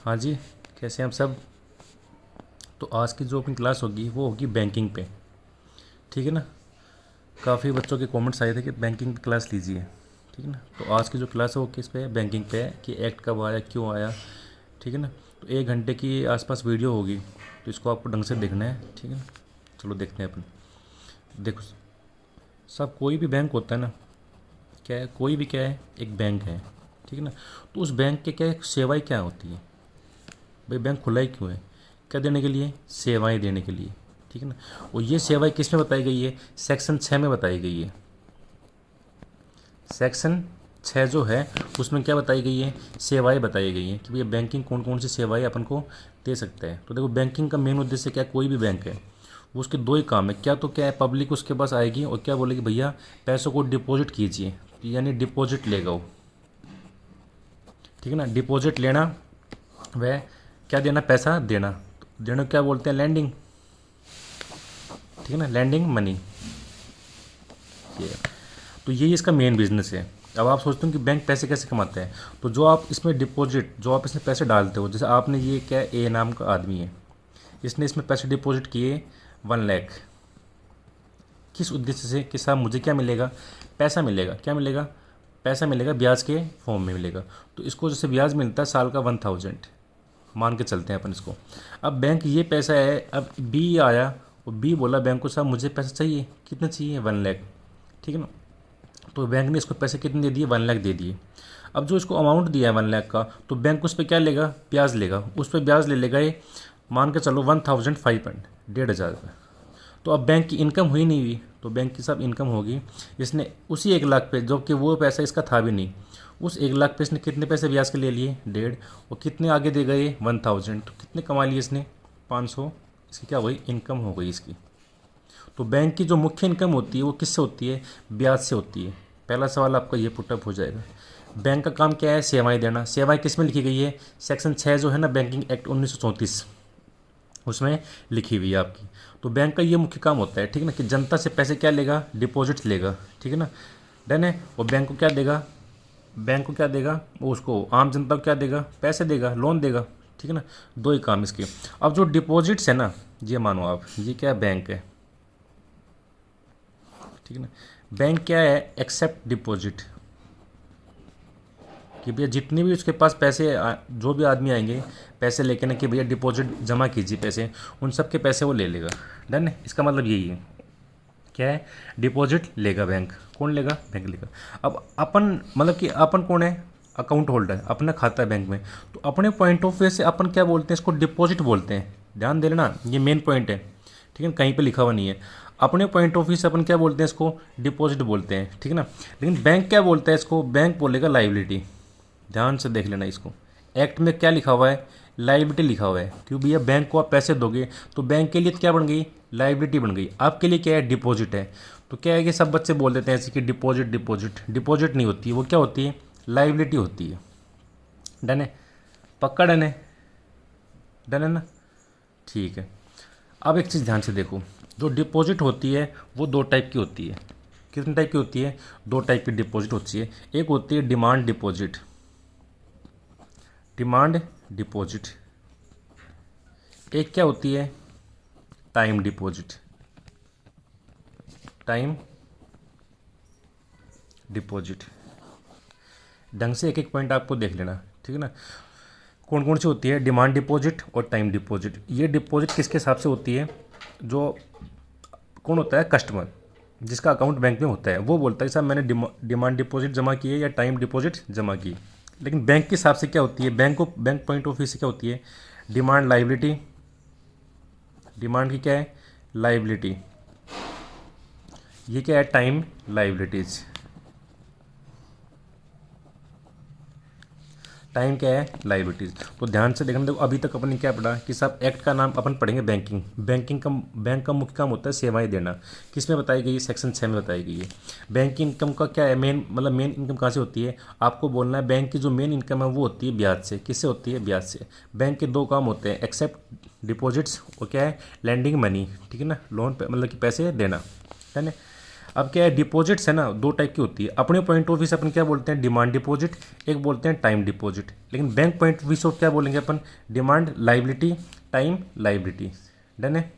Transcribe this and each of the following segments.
हाँ जी, कैसे हैं आप सब। तो आज की जो अपनी क्लास होगी वो होगी बैंकिंग पे। ठीक है ना। काफ़ी बच्चों के कमेंट्स आए थे कि बैंकिंग की क्लास लीजिए। ठीक है ना। तो आज की जो क्लास है वो किस पे है, बैंकिंग पे है कि एक्ट कब आया, क्यों आया। ठीक है ना। तो 1 घंटे की आसपास वीडियो होगी, तो इसको आपको ढंग से देखना है। ठीक है ना। चलो देखते हैं अपन। देखो, सब कोई भी बैंक होता है ना, क्या है, कोई भी क्या है, एक बैंक है। ठीक है ना। तो उस बैंक के क्या है, सेवाएं क्या होती है। भाई बैंक खुला ही क्यों है, क्या देने के लिए, सेवाएं देने के लिए। ठीक है ना। और ये सेवाएं किस में बताई गई है, सेक्शन 6 में बताई गई है। सेक्शन 6 जो है उसमें क्या बताई गई है, सेवाएं बताई गई हैं कि भैया बैंकिंग कौन कौन सी सेवाएं अपन को दे सकता है। तो देखो, बैंकिंग का मेन उद्देश्य क्या, कोई भी बैंक है वो उसके दो ही काम है, क्या तो क्या है, पब्लिक उसके पास आएगी और क्या बोलेगी, भैया पैसों को डिपॉजिट कीजिए, यानी डिपॉजिट लेगा वो। ठीक है ना। डिपॉजिट लेना, वह क्या देना, पैसा देना। देना क्या बोलते हैं, लैंडिंग। ठीक है ना, लैंडिंग मनी। ये, तो यही इसका मेन बिजनेस है। अब आप सोचते हो कि बैंक पैसे कैसे कमाते हैं, तो जो आप इसमें डिपॉजिट, जो आप इसमें पैसे डालते हो, जैसे आपने ये क्या है, ए नाम का आदमी है, इसने इसमें पैसे डिपॉजिट किए 1 लाख। किस उद्देश्य से कि साहब मुझे क्या मिलेगा, पैसा मिलेगा, क्या मिलेगा, पैसा मिलेगा, ब्याज के फॉर्म में मिलेगा। तो इसको जैसे ब्याज मिलता है साल का 1000 मान के चलते हैं अपन इसको। अब बैंक ये पैसा है, अब बी आया और बी बोला बैंक को, साहब मुझे पैसा चाहिए, कितने चाहिए, 1 लाख। ठीक है ना। तो बैंक ने इसको पैसे कितने दे दिए, 1 लाख दे दिए। अब जो इसको अमाउंट दिया है 1 लाख का, तो बैंक उस पर क्या लेगा, ब्याज लेगा, उस पर ब्याज ले लेगा ये, मान के चलो 1500, 1,500 तो अब बैंक की इनकम हुई नहीं हुई, तो बैंक की सब इनकम होगी। इसने उसी 1 लाख पे, जो कि वो पैसा इसका था भी नहीं, उस 1 लाख पे इसने कितने पैसे ब्याज के ले लिए, 1.5, और कितने आगे दे गए, 1000, तो कितने कमा लिए इसने, 500। इसकी क्या हुई, इनकम हो गई इसकी। तो बैंक की जो मुख्य इनकम होती है वो किससे होती है, ब्याज से होती है। पहला सवाल आपका ये पुटअप हो जाएगा। बैंक का काम क्या है, सेवाएं देना। सेवाएं किस में लिखी गई है, सेक्शन 6 जो है ना, बैंकिंग एक्ट 1934, उसमें लिखी हुई है आपकी। तो बैंक का ये मुख्य काम होता है, ठीक है ना, कि जनता से पैसे क्या लेगा, डिपॉजिट्स लेगा। ठीक है ना। डन है। और बैंक को क्या देगा, बैंक को क्या देगा, वो उसको आम जनता को क्या देगा, पैसे देगा, लोन देगा। ठीक है ना। दो ही काम इसके। अब जो डिपॉजिट्स है ना, ये मानो आप, ये क्या बैंक है। ठीक है ना। बैंक क्या है, एक्सेप्ट डिपॉजिट, कि भैया जितने भी उसके पास पैसे जो भी आदमी आएंगे पैसे लेके ना, कि भैया डिपॉजिट जमा कीजिए पैसे, उन सब के पैसे वो ले लेगा। डन है। इसका मतलब यही है, क्या है, डिपॉजिट लेगा बैंक। कौन लेगा, बैंक लेगा। अब अपन मतलब कि अपन कौन है, अकाउंट होल्डर, अपना खाता है बैंक में। तो अपने पॉइंट ऑफ व्यू से अपन क्या बोलते हैं, इसको डिपॉजिट बोलते हैं। ध्यान दे लेना, ये मेन पॉइंट है। ठीक है, कहीं पे लिखा हुआ नहीं है। अपने पॉइंट ऑफ व्यू से अपन क्या बोलते हैं, इसको डिपॉजिट बोलते हैं। ठीक है ना। लेकिन बैंक क्या बोलता है इसको, बैंक बोलेगा लाइबिलिटी। ध्यान से देख लेना इसको। एक्ट में क्या लिखा हुआ है, लाइबिलिटी लिखा हुआ है। क्यों भैया, बैंक को आप पैसे दोगे तो बैंक के लिए क्या बन गई, लाइबिलिटी बन गई। आपके लिए क्या है, डिपॉजिट है। तो क्या है कि सब बच्चे बोल देते हैं ऐसे कि डिपॉजिट डिपॉजिट, डिपॉजिट नहीं होती है वो, क्या होती है, लाइबिलिटी होती है। डन है, पक्का डन है, डन है ना। ठीक है। अब एक चीज़ ध्यान से देखो, जो डिपॉजिट होती है वो दो टाइप की होती है। कितने टाइप की होती है, दो टाइप की डिपॉजिट होती है। एक होती है डिमांड डिपॉजिट, डिमांड डिपॉजिट। एक क्या होती है, टाइम डिपॉजिट, टाइम डिपॉजिट। ढंग से एक एक पॉइंट आपको देख लेना, ठीक है ना। कौन कौन सी होती है, डिमांड डिपॉजिट और टाइम डिपॉजिट। ये डिपॉजिट किसके हिसाब से होती है, जो कौन होता है, कस्टमर, जिसका अकाउंट बैंक में होता है, वो बोलता है कि साहब मैंने डिमांड डिपॉजिट जमा की है या टाइम डिपॉजिट जमा की। लेकिन बैंक के हिसाब से क्या होती है, बैंक को, बैंक पॉइंट ऑफ व्यू से क्या होती है, डिमांड लाइबिलिटी। डिमांड की क्या है, लाइबिलिटी। ये क्या है, टाइम लाइबिलिटीज। टाइम क्या है, लाइबिलिटीज। तो ध्यान से देखना। देखो अभी तक अपन ने क्या पढ़ा कि सब एक्ट का नाम अपन पढ़ेंगे बैंकिंग। बैंकिंग का, बैंक का मुख्य काम होता है सेवाएं देना। किस में बताई गई है, सेक्शन 6 में बताई गई है। बैंक की इनकम का क्या है, मेन मतलब मेन इनकम कहाँ से होती है, आपको बोलना है। बैंक की जो मेन इनकम है वो होती है ब्याज से। किससे होती है, ब्याज से। बैंक के दो काम होते हैं, एक्सेप्ट डिपॉजिट्स और क्या है, लैंडिंग मनी। ठीक है ना, लोन मतलब कि पैसे देना, है ना। अब क्या है, डिपॉजिट्स है ना, दो टाइप की होती है। अपने पॉइंट ऑफ व्यू से अपन क्या बोलते हैं, डिमांड डिपॉजिट, एक बोलते हैं टाइम डिपॉजिट। लेकिन बैंक पॉइंट ऑफ व्यू से क्या बोलेंगे अपन, demand liability, time liability. Done है,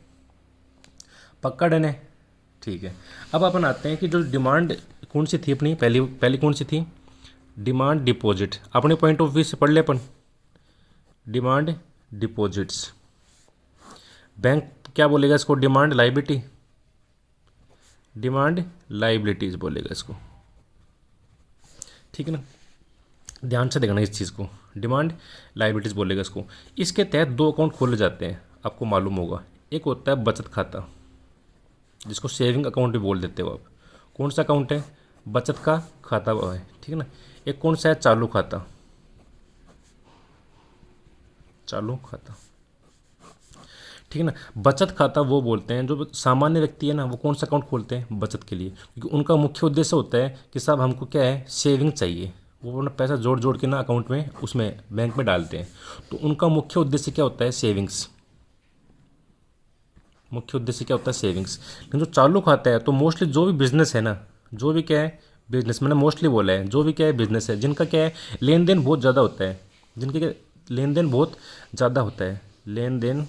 पक्का डन है, ठीक है। अब अपन आते हैं कि जो डिमांड कौन सी थी अपनी, पहली पहली कौन सी थी, डिमांड डिपॉजिट। अपने पॉइंट ऑफ व्यू से पढ़ ले अपन, डिमांड डिपॉजिट्स। बैंक क्या बोलेगा इसको, डिमांड लाइबिलिटी, डिमांड लाइबिलिटीज बोलेगा इसको, ठीक है ना। ध्यान से देखना इस चीज़ को, डिमांड लाइबिलिटीज बोलेगा इसको। इसके तहत दो अकाउंट खोले जाते हैं, आपको मालूम होगा। एक होता है बचत खाता, जिसको सेविंग अकाउंट भी बोल देते हो आप। कौन सा अकाउंट है, बचत का खाता वो है, ठीक है ना। एक कौन सा है, चालू खाता, चालू खाता, ठीक है ना। बचत खाता वो बोलते हैं, जो सामान्य व्यक्ति है ना, वो कौन सा अकाउंट खोलते हैं, बचत के लिए। क्योंकि उनका मुख्य उद्देश्य होता है कि साहब हमको क्या है, सेविंग चाहिए। वो अपना पैसा जोड़ जोड़ के ना अकाउंट में, उसमें बैंक में डालते हैं। तो उनका मुख्य उद्देश्य क्या होता है, सेविंग्स। मुख्य उद्देश्य क्या होता है, सेविंग्स। लेकिन जो चालू खाता है, तो मोस्टली जो भी बिजनेस है ना, जो भी क्या है बिजनेस, मैंने मोस्टली बोला है, जो भी क्या है बिजनेस है, जिनका क्या है लेन देन बहुत ज़्यादा होता है, जिनके क्या लेन देन बहुत ज़्यादा होता है, लेन देन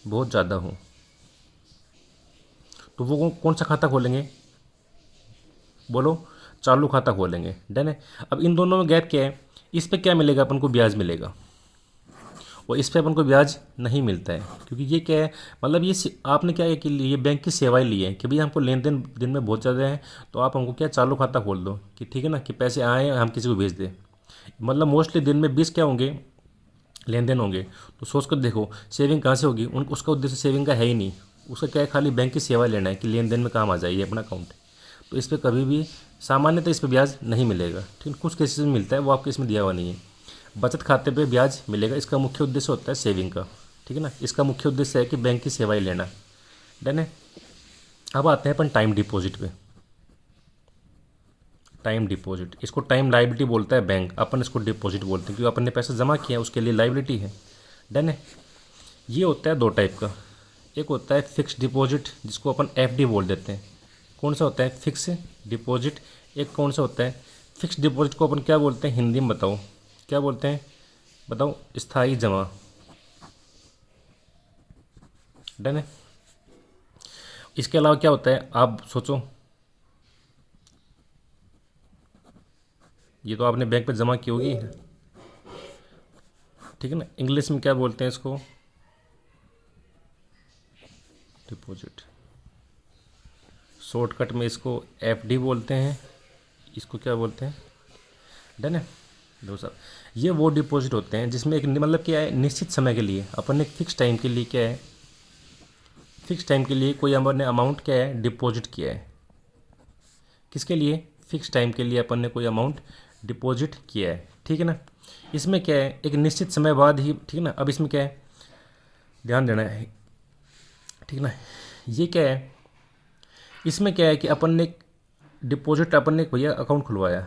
बहुत ज़्यादा हो, तो वो कौन सा खाता खोलेंगे, बोलो, चालू खाता खोलेंगे। डन है। अब इन दोनों में गैप क्या है, इस पे क्या मिलेगा अपन को, ब्याज मिलेगा, और इस पे अपन को ब्याज नहीं मिलता है। क्योंकि ये क्या है, मतलब ये आपने क्या है कि ये बैंक की सेवाएं ली है कि भैया हमको लेन देन दिन में बहुत ज़्यादा है, तो आप हमको क्या चालू खाता खोल दो, कि ठीक है ना, कि पैसे आए हम किसी को भेज दें। मतलब मोस्टली दिन में 20 क्या होंगे, लेन देन होंगे। तो सोच कर देखो, सेविंग कहाँ से होगी, उन उसका उद्देश्य सेविंग का है ही नहीं। उसका क्या है, खाली बैंक की सेवा लेना है कि लेन देन में काम आ जाए अपना अकाउंट। तो इस पर कभी भी सामान्यतः इस पर ब्याज नहीं मिलेगा, ठीक है। कुछ केसेस में मिलता है, वो आपके इसमें दिया हुआ नहीं है। बचत खाते पे ब्याज मिलेगा, इसका मुख्य उद्देश्य होता है सेविंग का, ठीक है ना। इसका मुख्य उद्देश्य है कि बैंक की सेवाएं लेना। डन है। अब आते हैं अपन टाइम डिपॉजिट पे। टाइम डिपॉजिट, इसको टाइम लाइबिलिटी बोलता है बैंक, अपन इसको डिपॉजिट बोलते हैं, क्योंकि अपन ने पैसा जमा किया उसके लिए लाइबिलिटी है। डन है। ये होता है दो टाइप का, एक होता है फिक्स डिपॉजिट, जिसको अपन एफडी बोल देते हैं। कौन सा होता है, फिक्स डिपॉजिट। एक कौन सा होता है, फिक्स डिपॉजिट को अपन क्या बोलते हैं हिंदी में, बताओ क्या बोलते हैं, बताओ, स्थायी जमा। डन है। इसके अलावा क्या होता है, आप सोचो, ये तो आपने बैंक पे जमा की होगी, ठीक है ना। इंग्लिश में क्या बोलते हैं इसको, डिपॉजिट। शॉर्टकट में इसको एफडी बोलते हैं, इसको क्या बोलते हैं। डन है। दो साहब, ये वो डिपॉजिट होते हैं जिसमें एक मतलब क्या है, निश्चित समय के लिए अपन ने फिक्स टाइम के लिए क्या है, फिक्स टाइम के लिए कोई अपन ने अमाउंट क्या है डिपॉजिट किया है। किसके लिए, फिक्स टाइम के लिए अपन ने कोई अमाउंट डिपॉजिट किया है, ठीक है ना। इसमें क्या है, एक निश्चित समय बाद ही, ठीक है ना। अब इसमें क्या है, ध्यान देना है, ठीक है ना। ये क्या है, इसमें क्या है कि अपन ने डिपॉजिट, अपन ने भैया अकाउंट खुलवाया,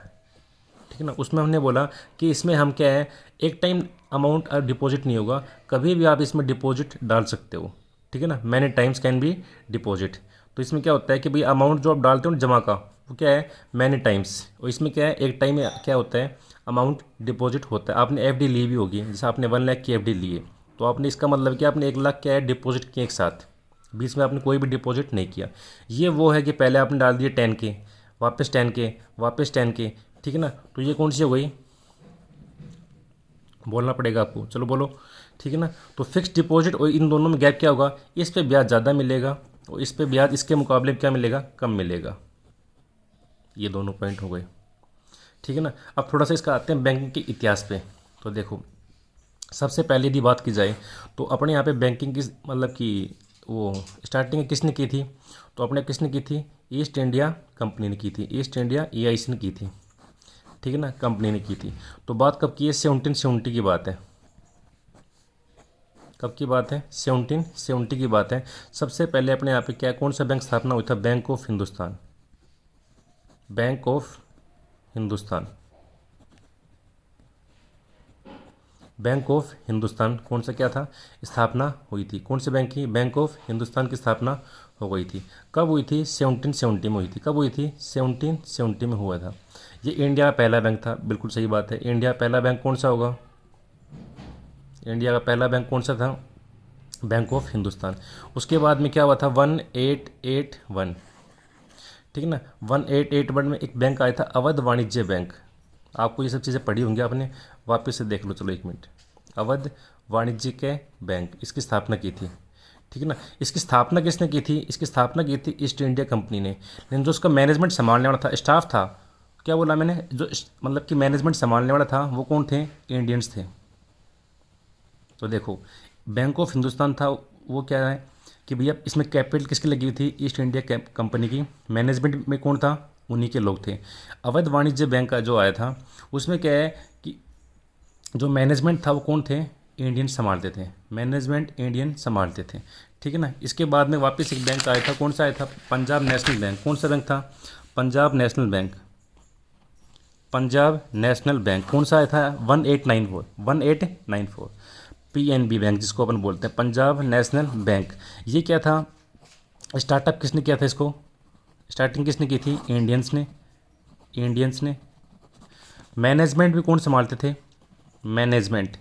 ठीक है ना। उसमें हमने बोला कि इसमें हम क्या है, एक टाइम अमाउंट डिपॉजिट नहीं होगा, कभी भी आप इसमें डिपॉजिट डाल सकते हो, ठीक है ना। Many times can be deposit. तो इसमें क्या होता है कि भाई अमाउंट जो आप डालते हो ना जमा का, वो क्या है, मैनी टाइम्स। और इसमें क्या है, एक टाइम में क्या होता है, अमाउंट डिपॉजिट होता है। आपने एफडी ली भी होगी, जैसे आपने 1 लाख की एफडी ली है, तो आपने इसका मतलब कि आपने 1 लाख क्या है डिपॉजिट किया एक साथ, बीच में आपने कोई भी डिपॉजिट नहीं किया। ये वो है कि पहले आपने डाल दिए 10K, वापस 10K, वापस 10K, ठीक है ना। तो ये कौन सी हो गई, बोलना पड़ेगा आपको, चलो बोलो, ठीक है ना। तो फिक्स डिपॉजिट और इन दोनों में गैप क्या होगा, इस पे ब्याज ज़्यादा मिलेगा और इस पे ब्याज इसके मुकाबले क्या मिलेगा, कम मिलेगा। ये दोनों पॉइंट हो गए, ठीक है ना। अब थोड़ा सा इसका आते हैं बैंकिंग के इतिहास पे। तो देखो, सबसे पहले यदि बात की जाए तो अपने यहाँ पे बैंकिंग की मतलब कि वो स्टार्टिंग किसने की थी, तो अपने किसने की थी, ईस्ट इंडिया कंपनी ने की थी, ईस्ट इंडिया EIC ने की थी, ठीक है ना, कंपनी ने की थी। तो बात कब की है, 1770 की बात है। कब की बात है, 1770 की बात है। सबसे पहले अपने यहाँ पे क्या, कौन सा बैंक स्थापना हुई था, bank of Hindustan, bank of Hindustan, bank of Hindustan कौन सा क्या था, स्थापना हुई थी। कौन से बैंक की, बैंक ऑफ हिंदुस्तान की स्थापना हो गई थी। कब हुई थी, 1770 में हुई थी। कब हुई थी, 1770 में हुआ था। ये इंडिया का पहला बैंक था, बिल्कुल सही बात है। इंडिया का पहला बैंक कौन सा होगा, इंडिया का पहला बैंक कौन सा था, बैंक ऑफ हिंदुस्तान। उसके बाद में क्या हुआ था, 1881, ठीक है ना। 1881 में एक बैंक आया था, अवध वाणिज्य बैंक। आपको ये सब चीज़ें पढ़ी होंगी आपने, वापस से देख लो। चलो एक मिनट, अवध वाणिज्य के बैंक, इसकी स्थापना की थी, ठीक है ना। इसकी स्थापना किसने की थी, इसकी स्थापना की थी ईस्ट इंडिया कंपनी ने। लेकिन जो उसका मैनेजमेंट संभालने वाला था, स्टाफ था, क्या बोला मैंने, जो मतलब कि मैनेजमेंट संभालने वाला था वो कौन थे, इंडियंस थे। तो देखो, बैंक ऑफ हिंदुस्तान था वो क्या है कि भैया इसमें कैपिटल किसकी लगी हुई थी, ईस्ट इंडिया कंपनी की। मैनेजमेंट में कौन था, उन्हीं के लोग थे। अवध वाणिज्य बैंक का जो आया था उसमें क्या है कि जो मैनेजमेंट था वो कौन थे, इंडियन संभालते थे, मैनेजमेंट इंडियन संभालते थे, ठीक है ना। इसके बाद में वापस एक बैंक आया था, कौन सा आया था, पंजाब नेशनल बैंक। कौन सा बैंक था, Punjab national bank. Punjab national bank कौन सा आया था, 1894 पीएनबी बैंक जिसको अपन बोलते हैं, पंजाब नेशनल बैंक। ये क्या था, स्टार्टअप किसने किया था इसको, स्टार्टिंग किसने की थी, इंडियंस ने। मैनेजमेंट भी कौन संभालते थे, मैनेजमेंट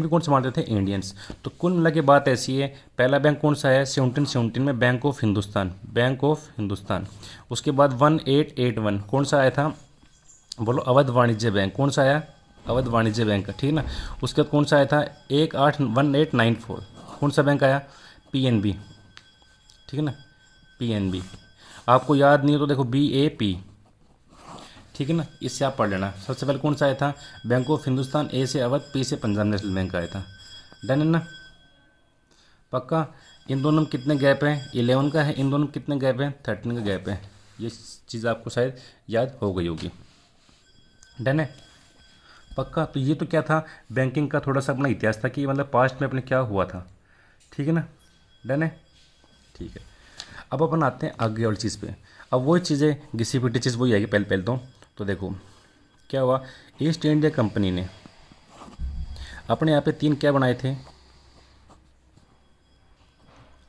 भी कौन संभालते थे, इंडियंस। तो कुल मिला के बात ऐसी है, पहला बैंक कौन सा है, 1717 में बैंक ऑफ हिंदुस्तान। उसके बाद 1881 कौन सा आया था, बोलो, अवध वाणिज्य बैंक। कौन सा आया, अवध वाणिज्य बैंक, ठीक है ना। उसके बाद कौन सा आया था, 1894 कौन सा बैंक आया, पीएनबी, ठीक है ना, पीएनबी। आपको याद नहीं हो तो देखो BAP, ठीक है ना, इससे आप पढ़ लेना। सबसे पहले कौन सा आया था, बैंक ऑफ हिंदुस्तान, ए से अवध, पी से पंजाब नेशनल बैंक आया था। डन है ना, पक्का। इन दोनों में कितने गैप हैं, 11 का है, इन दोनों में कितने गैप हैं, 13 का गैप है। ये चीज़ आपको शायद याद हो गई होगी। डन है, पक्का। तो ये तो क्या था, बैंकिंग का थोड़ा सा अपना इतिहास था कि मतलब पास्ट में अपने क्या हुआ था, ठीक है ना। डन है, ठीक है। अब अपन आते हैं आगे वाली चीज़ पे। अब वही चीज़ें घिसी पिटी चीज़ वही आएगी पहले तो देखो क्या हुआ, ईस्ट इंडिया कंपनी ने अपने यहाँ पे 3 क्या बनाए थे,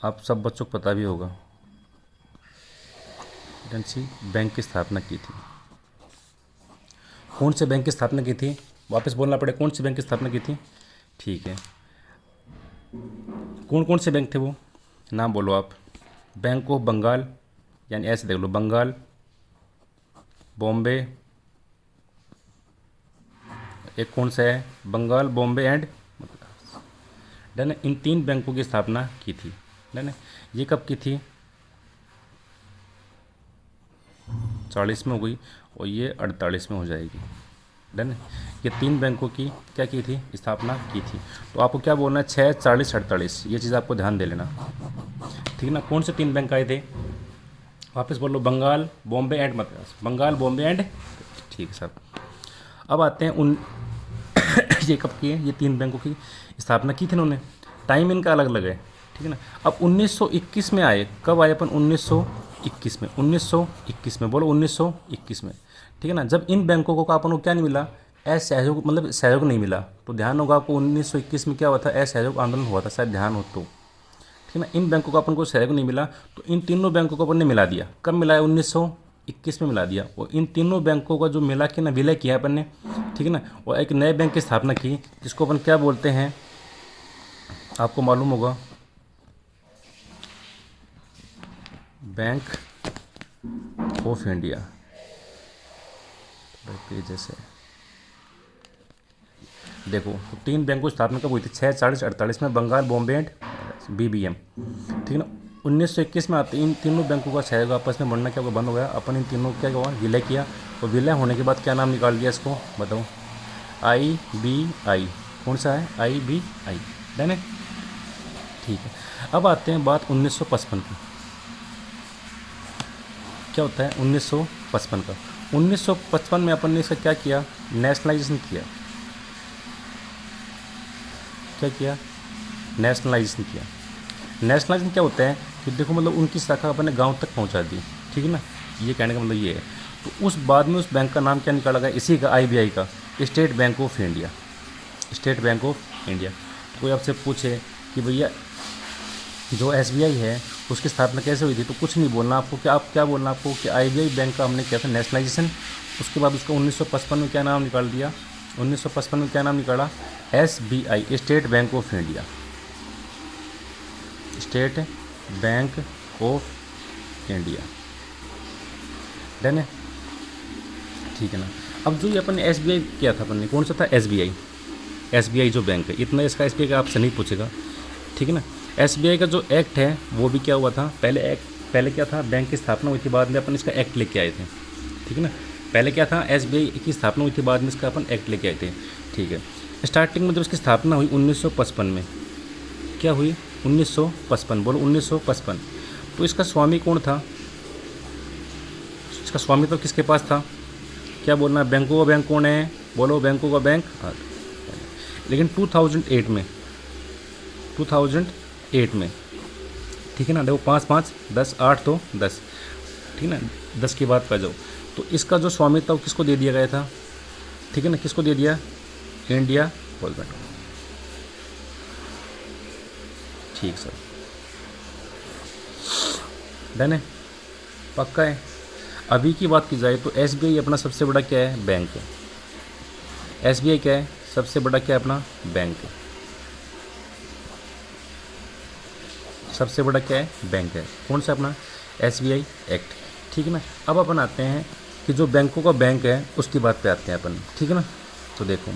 आप सब बच्चों को पता भी होगा, बैंक की स्थापना की थी। कौन से बैंक की स्थापना की थी, वापस बोलना पड़े, कौन से बैंक की स्थापना की थी, ठीक है। कौन कौन से बैंक थे वो, नाम बोलो आप। बैंक ऑफ बंगाल, यानी ऐसे देख लो, बंगाल, बॉम्बे, एक कौन सा है, बंगाल, बॉम्बे एंड मद्रास। डन है, इन 3 बैंकों की स्थापना की थी। डन है, ये कब की थी, 40 में हो गई और ये 48 में हो जाएगी। डन है, ये 3 बैंकों की क्या की थी, स्थापना की थी। तो आपको क्या बोलना है, 6, 40, 48, ये चीज़ आपको ध्यान दे लेना, ठीक है ना। कौन से 3 बैंक आए थे, वापस बोलो, बंगाल, बॉम्बे एंड मद्रास, बंगाल, बॉम्बे एंड, ठीक है सर। अब आते हैं ये कब की है, ये 3 बैंकों की स्थापना की थी इन्होंने, टाइम इनका अलग अलग है, ठीक है ना। अब 1921 में आए, कब आए अपन, 1921 में बोलो, 1921 में, ठीक है ना। जब इन बैंकों को अपन को क्या नहीं मिला, असहयोग, मतलब सहयोग नहीं मिला। तो ध्यान होगा आपको, 1921 में क्या हुआ था, असहयोग आंदोलन हुआ था, शायद ध्यान हो तो, ठीक है ना। इन बैंकों को अपन को सहयोग नहीं मिला, तो इन तीनों बैंकों को अपन ने मिला दिया। कब मिलाया, 1921 में मिला दिया। और इन तीनों बैंकों का जो मिला के ना विलय किया अपन ने, ठीक है ना, और एक नए बैंक की स्थापना की, जिसको अपन क्या बोलते हैं, आपको मालूम होगा, बैंक ऑफ इंडिया। जैसे देखो, तो 3 बैंकों की स्थापना कब हुई थी, 6, 40, 48 में, बंगाल, बॉम्बे एंड BBM, ठीक है ना। 1921 में आते इन तीनों बैंकों का सहयोग आपस में बढ़ना क्या हुआ, बंद हो गया। अपन इन तीनों क्या हुआ, विलय किया। और विलय होने के बाद क्या नाम निकाल दिया इसको, बताओ, IBI। कौन सा है, IBI। डन है, ठीक है। अब आते हैं बात 1955 की, क्या होता है 1955 का। 1955 में अपन ने इसका क्या किया, नेशनलाइजेशन किया। क्या किया, नेशनलाइजेशन किया। नेशनलाइजेशन क्या होता है कि देखो, मतलब उनकी शाखा अपन ने गांव तक पहुंचा दी, ठीक है ना, ये कहने का मतलब ये है। तो उस बाद में उस बैंक का नाम क्या निकाला गया, इसी का, IBI का, state bank of India. State bank of India. कोई आपसे पूछे कि भैया जो एसबीआई है उसकी स्थापना कैसे हुई थी, तो कुछ नहीं बोलना आपको, क्या आप क्या बोलना आपको कि आईबीआई बैंक का हमने किया था नेशनलाइजेशन। उसके बाद उसका 1955 में क्या नाम निकाल दिया, 1955 में क्या नाम निकाला, SBI, state bank of India, state bank of India. Done है, ठीक है ना। अब जो ये अपन ने एसबीआई किया था, अपन ने कौन सा था, एसबीआई, एसबीआई जो बैंक है, इतना इसका एसबीआई का आपसे नहीं पूछेगा, ठीक है ना। एसबीआई का जो एक्ट है वो भी क्या हुआ था, पहले क्या था, बैंक की स्थापना हुई थी, बाद में अपन इसका एक्ट लेके आए थे, ठीक है ना। पहले क्या था, एसबीआई की स्थापना हुई थी, बाद में इसका अपन एक्ट लेके आए थे, ठीक है। स्टार्टिंग में जब इसकी स्थापना हुई 1955 में, क्या हुई, 1955, बोलो 1955। तो इसका स्वामी कौन था, इसका स्वामी तो किसके पास था, क्या बोलना है, बैंकों का बैंक कौन है, बोलो बैंकों का बैंक। लेकिन 2008 में, 2008 में, ठीक है ना, देखो 5 5 10 8 तो 10, ठीक है ना, 10 की बात पर जाओ, तो इसका जो स्वामित्व वो किसको दे दिया गया था, ठीक है ना, किसको दे दिया, इंडिया गवर्नमेंट को, ठीक सर, डन है, पक्का है। अभी की बात की जाए तो एसबीआई अपना सबसे बड़ा क्या है, बैंक है। एसबीआई क्या है, सबसे बड़ा क्या है, अपना बैंक है, सबसे बड़ा क्या है, बैंक है। कौन सा, अपना एसबीआई एक्ट, ठीक है ना। अब अपन आते हैं कि जो बैंकों का बैंक है उसकी बात पे आते हैं अपन, ठीक है ना। तो देखो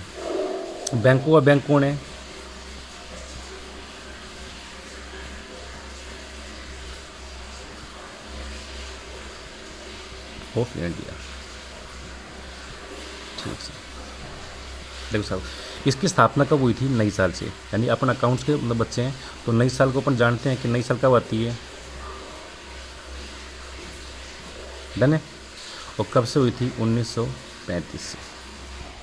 बैंकों का बैंक कौन है, ऑफ इंडिया, ठीक है। देखो साहब, इसकी स्थापना कब हुई थी, नई साल से, यानी अपन अकाउंट्स के मतलब बच्चे हैं तो नई साल को अपन जानते हैं कि नई साल कब आती है, डन है। और कब से हुई थी, 1935 से,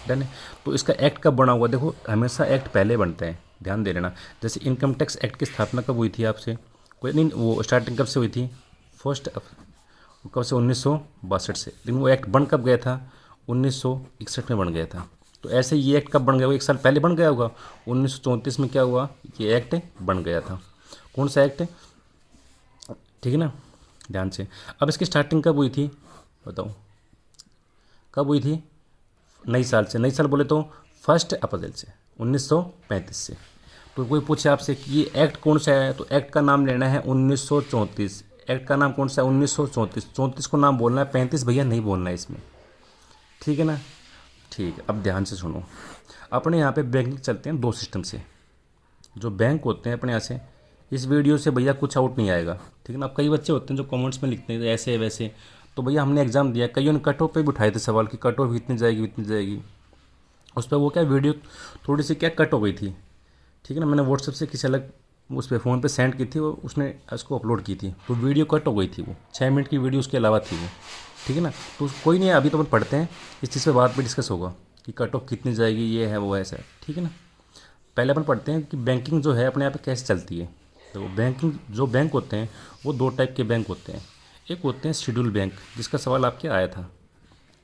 डन है। तो इसका एक्ट कब बना हुआ, देखो हमेशा एक्ट पहले बनते हैं, ध्यान दे लेना। जैसे इनकम टैक्स एक्ट की स्थापना कब हुई थी आपसे, कोई नहीं, वो स्टार्टिंग कब से हुई थी, फर्स्ट कब से, 1962 से, लेकिन वो एक्ट बन कब गया था, 1961 में बन गया था। तो ऐसे ये एक्ट कब बन गया, वो एक साल पहले बन गया होगा, 1934 में क्या हुआ, ये एक्ट बन गया था। कौन सा एक्ट, ठीक है ना, ध्यान से। अब इसकी स्टार्टिंग कब हुई थी, बताओ कब हुई थी, नई साल से, नई साल बोले तो 1 अप्रैल से, 1935 से। तो कोई पूछे आपसे कि ये एक्ट कौन सा है, तो एक्ट का नाम लेना है 1934, एक्ट का नाम कौन सा है, 1934, 34 को नाम बोलना है, 35 भैया नहीं बोलना है इसमें, ठीक है ना। ठीक है, अब ध्यान से सुनो, अपने यहाँ पे बैंकिंग चलते हैं दो सिस्टम से। जो बैंक होते हैं अपने यहाँ से, इस वीडियो से भैया कुछ आउट नहीं आएगा, ठीक है ना। अब कई बच्चे होते हैं जो कमेंट्स में लिखते हैं ऐसे वैसे, तो भैया हमने एग्ज़ाम दिया, कईयों ने कट ऑफ पे भी उठाए थे सवाल कि कट ऑफ इतनी जाएगी इतनी जाएगी, उस पर वो क्या वीडियो थोड़ी सी क्या कट हो गई थी, ठीक है ना। मैंने व्हाट्सएप से किसी अलग उस पर फ़ोन पे सेंड की थी, वो उसने उसको अपलोड की थी, तो वीडियो कट हो गई थी, वो 6 मिनट की वीडियो उसके अलावा थी वो, ठीक है ना। तो कोई नहीं, अभी तो अपन पढ़ते हैं, इस चीज़ पे बाद में डिस्कस होगा कि कट ऑफ कितनी जाएगी, ये है वो ऐसा है, ठीक है ना। पहले अपन पढ़ते हैं कि बैंकिंग जो है अपने यहाँ पे कैसे चलती है। तो बैंकिंग, जो बैंक होते हैं वो दो टाइप के बैंक होते हैं। एक होते हैं शेड्यूल बैंक, जिसका सवाल आपके आया था,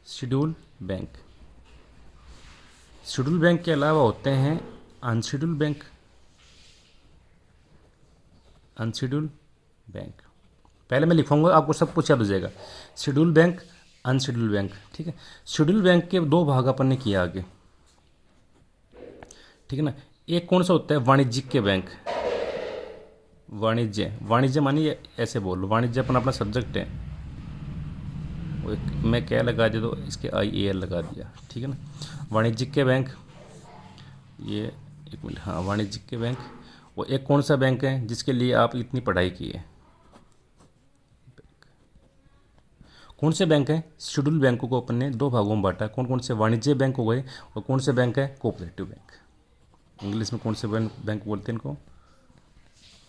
शेड्यूल बैंक। शेड्यूल बैंक के अलावा होते हैं अनशेड्यूल बैंक, अनशेड्यूल बैंक। पहले मैं लिखूंगा, आपको सब कुछ याद हो जाएगा, शेड्यूल बैंक, अनशेड्यूल बैंक, ठीक है। शेड्यूल बैंक के दो भाग अपन ने किया आगे, ठीक है ना। एक कौन सा होता है, वाणिज्यिक के बैंक, वाणिज्य, वाणिज्य मानिए ऐसे बोल लो, वाणिज्य अपन अपना सब्जेक्ट है, वो एक मैं क्या लगा दिया तो इसके IAL लगा दिया, ठीक है ना। वाणिज्यिक के बैंक, ये एक मिनट, हाँ वाणिज्यिक के बैंक। वो एक कौन सा बैंक है जिसके लिए आप इतनी पढ़ाई की है, कौन से बैंक है, शेड्यूल बैंकों को अपन ने दो भागों में बांटा, कौन कौन से, वाणिज्य बैंक हो गए, और कौन से बैंक है, कोऑपरेटिव बैंक। इंग्लिश में कौन से बैंक बोलते हैं इनको,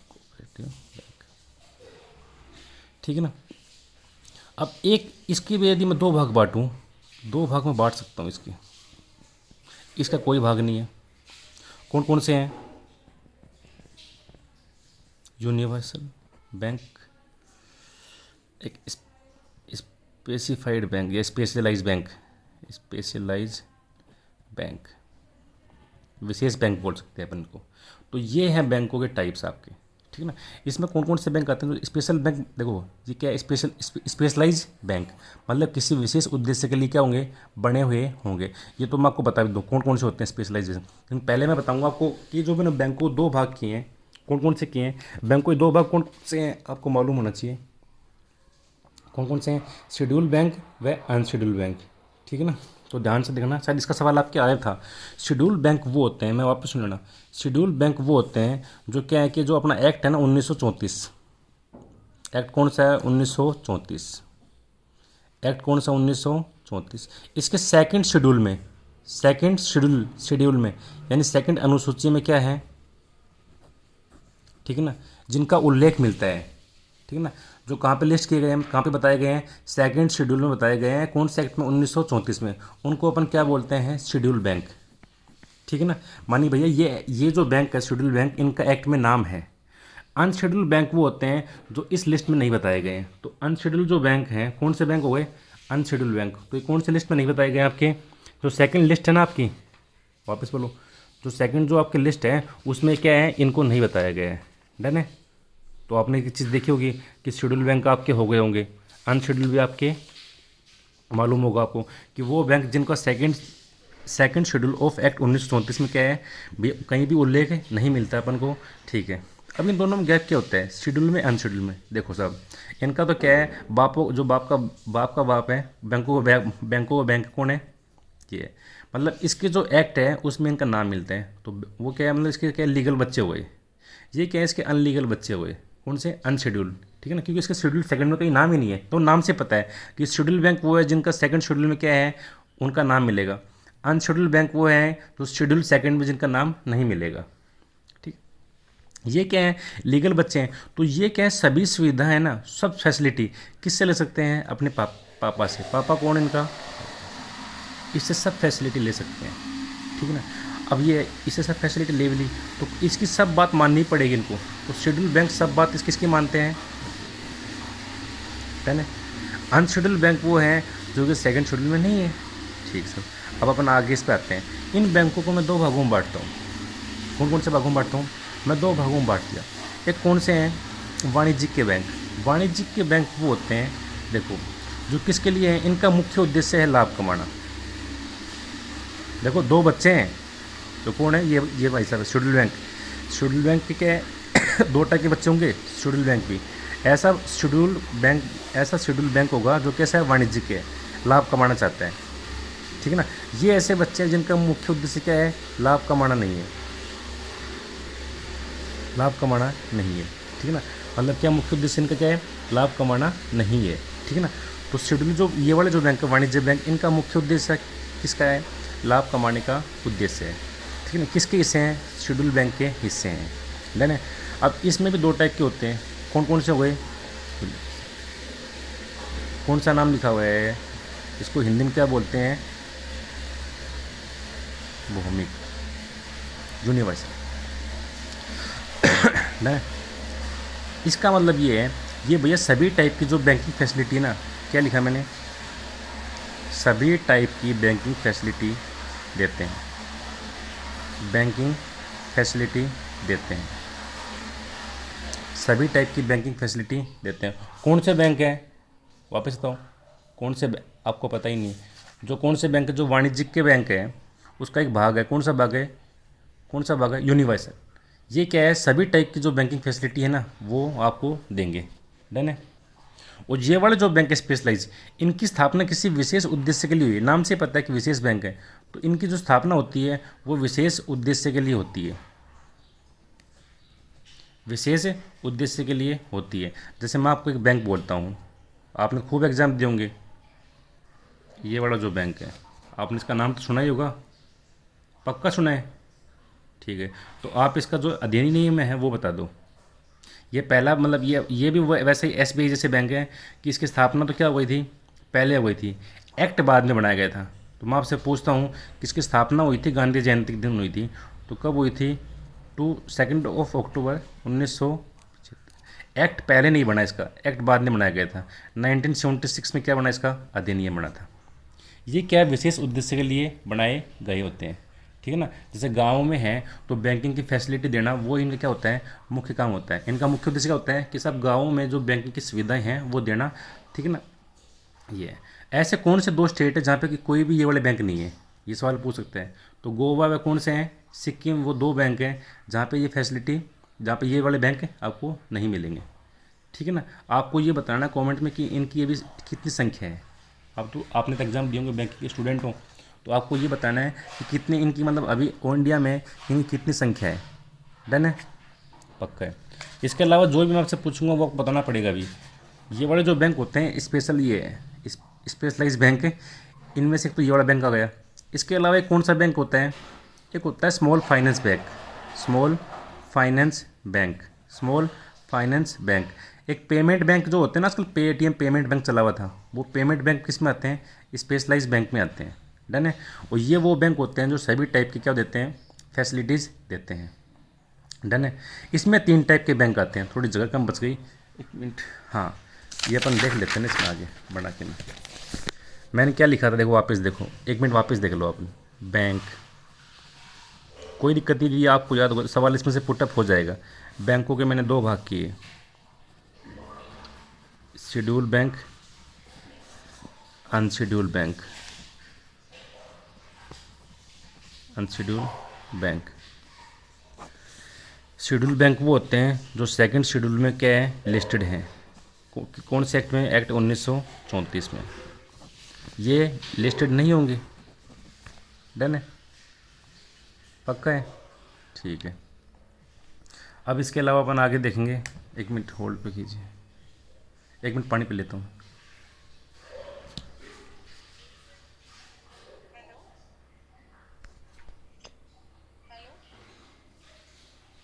कोऑपरेटिव बैंक, ठीक है ना। अब एक इसकी भी यदि मैं दो भाग बांटूँ, दो भाग में बांट सकता हूँ इसके, इसका कोई भाग नहीं है। कौन कौन से हैं, यूनिवर्सल बैंक, एक स्पेसिफाइड बैंक या स्पेशलाइज बैंक, स्पेशलाइज बैंक, विशेष बैंक बोल सकते हैं अपन को। तो ये हैं बैंकों के टाइप्स आपके, ठीक है ना। इसमें कौन कौन से बैंक आते हैं? तो स्पेशल बैंक, देखो ये क्या है, स्पेशलाइज बैंक, मतलब किसी विशेष उद्देश्य के लिए क्या होंगे, बने हुए होंगे। ये तो मैं आपको बता दूँ कौन कौन से होते हैं स्पेशलाइजेशन। लेकिन पहले मैं बताऊँगा आपको कि जो मैंने बैंक को दो भाग किए हैं, कौन कौन से किए हैं। बैंक को दो भाग कौन से हैं आपको मालूम होना चाहिए, कौन कौन से हैं, शेड्यूल बैंक व अनशेड्यूल बैंक, ठीक है ना। तो ध्यान से देखना, शायद इसका सवाल आपके आया था। शेड्यूल बैंक वो होते हैं, मैं वापस सुन लेना, शेड्यूल बैंक वो होते हैं जो क्या है कि जो अपना एक्ट है ना 1934, एक्ट कौन सा है 1934, एक्ट कौन सा 1934, इसके सेकंड शेड्यूल में, सेकंड शेड्यूल में यानी सेकंड अनुसूची में क्या है, ठीक है ना, जिनका उल्लेख मिलता है, ठीक है ना, जो कहाँ पे लिस्ट किए गए हैं, कहाँ पे बताए गए हैं, सेकंड शेड्यूल में बताए गए हैं। कौन से एक्ट में, 1934 में। उनको अपन क्या बोलते हैं, शेड्यूल बैंक, ठीक है ना। मानिए भैया ये जो बैंक है शेड्यूल बैंक, इनका एक्ट में नाम है। अनशेड्यूल बैंक वो होते हैं जो इस लिस्ट में नहीं बताए गए हैं। तो अनशेड्यूल जो बैंक हैं, कौन से बैंक हो गए, अनशेड्यूल बैंक। तो ये कौन से लिस्ट में नहीं बताए गए आपके, जो सेकंड लिस्ट है ना आपकी, वापस बोलो, जो सेकंड जो आपकी लिस्ट है उसमें क्या है, इनको नहीं बताया गया है। डन है। तो आपने एक चीज़ देखी होगी कि शेड्यूल बैंक आपके हो गए होंगे, अनशेड्यूल भी आपके मालूम होगा आपको कि वो बैंक जिनका सेकंड शेड्यूल ऑफ एक्ट 1934 में क्या है, कहीं भी उल्लेख नहीं मिलता अपन को, ठीक है। अब इन दोनों में गैप क्या होता है, शेड्यूल में अनशेड्यूल में। देखो साहब, इनका तो क्या है, जो बाप का बाप है, बैंकों का बैंक कौन है, ये मतलब इसके जो एक्ट है उसमें इनका नाम मिलता है। तो वो क्या है, मतलब इसके क्या लीगल बच्चे हुए, ये क्या है, इसके अनलीगल बच्चे हुए, कौन से, अनशेड्यूल, ठीक है ना, क्योंकि इसका शेड्यूल सेकंड में कहीं नाम ही नहीं है। तो नाम से पता है कि शेड्यूल बैंक वो है जिनका सेकंड शेड्यूल में क्या है, उनका नाम मिलेगा। अनशेड्यूल बैंक वो है जो शेड्यूल सेकंड में जिनका नाम नहीं मिलेगा, ठीक। ये क्या है, लीगल बच्चे हैं। तो ये क्या है, सभी सुविधा है ना, सब फैसिलिटी किससे ले सकते हैं, अपने पापा से। पापा कौन है इनका, इससे सब फैसिलिटी ले सकते हैं, ठीक है ना। अब ये इससे सब फैसिलिटी ले ली तो इसकी सब बात माननी पड़ेगी इनको। तो शेड्यूल बैंक सब बात किसकी मानते हैं, है ना। अनशेड्यूल बैंक वो हैं जो कि सेकंड शेड्यूल में नहीं है, ठीक सर। अब अपन आगे इस पे आते हैं। इन बैंकों को मैं दो भागों में बांटता हूँ। कौन कौन से भागों में बांटता हूँ, मैं दो भागों में बांट दिया। एक कौन से हैं, वाणिज्यिक के बैंक। वाणिज्यिक के बैंक वो होते हैं, देखो, जो किसके लिए हैं, इनका मुख्य उद्देश्य है लाभ कमाना। देखो दो बच्चे हैं, तो कौन है, ये भाई साहब शेड्यूल बैंक। शेड्यूल बैंक के क्या है दो टाइप के बच्चे होंगे, शेड्यूल बैंक भी। ऐसा शेड्यूल बैंक होगा जो कैसा है, वाणिज्यिक है, लाभ कमाना चाहता है, ठीक है ना। ये ऐसे बच्चे हैं जिनका मुख्य उद्देश्य क्या है, लाभ कमाना नहीं है, लाभ कमाना नहीं है, ठीक है ना। मतलब क्या मुख्य उद्देश्य इनका क्या है, लाभ कमाना नहीं है, ठीक है ना। तो शेड्यूल जो ये वाले जो बैंक है, वाणिज्य बैंक, इनका मुख्य उद्देश्य किसका है, लाभ कमाने का उद्देश्य है, ठीक है ना। किसके हिस्से हैं, शेड्यूल बैंक के हिस्से हैं, डन है। अब इसमें भी दो टाइप के होते हैं, कौन कौन से हुए, कौन सा नाम लिखा हुआ है, इसको हिंदी में क्या बोलते हैं, भौमिक, यूनिवर्सल, ना। इसका मतलब ये है, ये भैया सभी टाइप की जो बैंकिंग फैसिलिटी ना, क्या लिखा मैंने, सभी टाइप की बैंकिंग फैसिलिटी देते हैं, बैंकिंग फैसिलिटी देते हैं, सभी टाइप की बैंकिंग फैसिलिटी देते हैं। कौन से बैंक है, वापस बताओ, कौन से, आपको पता ही नहीं, जो कौन से बैंक है, जो वाणिज्यिक के बैंक है उसका एक भाग है, कौन सा भाग है, कौन सा भाग है, यूनिवर्सल। ये क्या है, सभी टाइप की जो बैंकिंग फैसिलिटी है ना वो आपको देंगे, डन है। और ये वाले जो बैंक है स्पेशलाइज, इनकी स्थापना किसी विशेष उद्देश्य के लिए हुई है। नाम से पता है कि विशेष बैंक है, तो इनकी जो स्थापना होती है वो विशेष उद्देश्य के लिए होती है, विशेष उद्देश्य के लिए होती है। जैसे मैं आपको एक बैंक बोलता हूँ, आपने खूब एग्जाम दिए होंगे, ये वाला जो बैंक है, आपने इसका नाम तो सुना ही होगा, पक्का सुना है, ठीक है। तो आप इसका जो अध्ययनी नियम है वो बता दो। ये पहला, मतलब ये भी वैसे ही एसबीआई जैसे बैंक है कि इसकी स्थापना तो क्या हुई थी, पहले हुई थी, एक्ट बाद में बनाया गया था। तो मैं आपसे पूछता हूँ कि इसकी स्थापना हुई थी गांधी जयंती के दिन हुई थी, तो कब हुई थी, 2 अक्टूबर 1900। एक्ट पहले नहीं बना, इसका एक्ट बाद में बनाया गया था। 1976 में क्या बना, इसका अधिनियम बना था। ये क्या विशेष उद्देश्य के लिए बनाए गए होते हैं, ठीक है ना। जैसे गाँव में है तो बैंकिंग की फैसिलिटी देना वो इनका क्या होता है, मुख्य काम होता है। इनका मुख्य उद्देश्य क्या होता है कि सब गाँव में जो बैंकिंग की सुविधाएं हैं वो देना, ठीक है ना। ये ऐसे कौन से दो स्टेट है जहाँ पे कि कोई भी ये वाले बैंक नहीं है, ये सवाल पूछ सकते हैं। तो गोवा व कौन से हैं, सिक्किम, वो दो बैंक हैं जहाँ पे ये फैसिलिटी, जहाँ पे ये वाले बैंक आपको नहीं मिलेंगे, ठीक है ना। आपको ये बताना कमेंट में कि इनकी ये भी कितनी संख्या है। अब तो आपने तो एग्ज़ाम दिए होंगे, बैंक के स्टूडेंट हो, तो आपको ये बताना है कि कितनी इनकी मतलब अभी इंडिया में इनकी कितनी संख्या है। डन है, पक्का है। इसके अलावा जो भी मैं आपसे पूछूंगा वो आपको बताना पड़ेगा अभी। ये वाले जो बैंक होते हैं स्पेशल, ये है स्पेशलाइज बैंक है, इनमें से एक तो ये वाला बैंक आ गया। इसके अलावा एक कौन सा बैंक होता है, एक होता है small finance bank, small finance bank, small finance bank. एक पेमेंट बैंक जो होते हैं ना आजकल, पेटीएम पेमेंट बैंक चला हुआ था, वो पेमेंट बैंक किस में आते हैं, स्पेशलाइज बैंक में आते हैं। डन है। और ये वो बैंक होते हैं जो सभी टाइप के क्या देते हैं, फैसिलिटीज़ देते हैं। डन है। इसमें 3 टाइप के बैंक आते हैं, थोड़ी जगह कम बच गई, एक मिनट। हाँ, ये अपन देख लेते हैं ना इसमें आगे बढ़ा के ना। मैंने क्या लिखा था देखो, वापस देखो, एक मिनट वापस देख लो अपन। बैंक, कोई दिक्कत नहीं, ये आपको याद होगा, सवाल इसमें से पुटअप हो जाएगा। बैंकों के मैंने 2 भाग किए, schedule bank, unscheduled bank, unscheduled bank. Schedule bank वो होते हैं जो सेकंड शेड्यूल में क्या है, लिस्टेड हैं। कौन से एक्ट में, एक्ट 1934 में। ये लिस्टेड नहीं होंगे। डन है, पक्का है, ठीक है। अब इसके अलावा अपन आगे देखेंगे। एक मिनट होल्ड पे कीजिए, एक मिनट पानी पी लेता हूँ।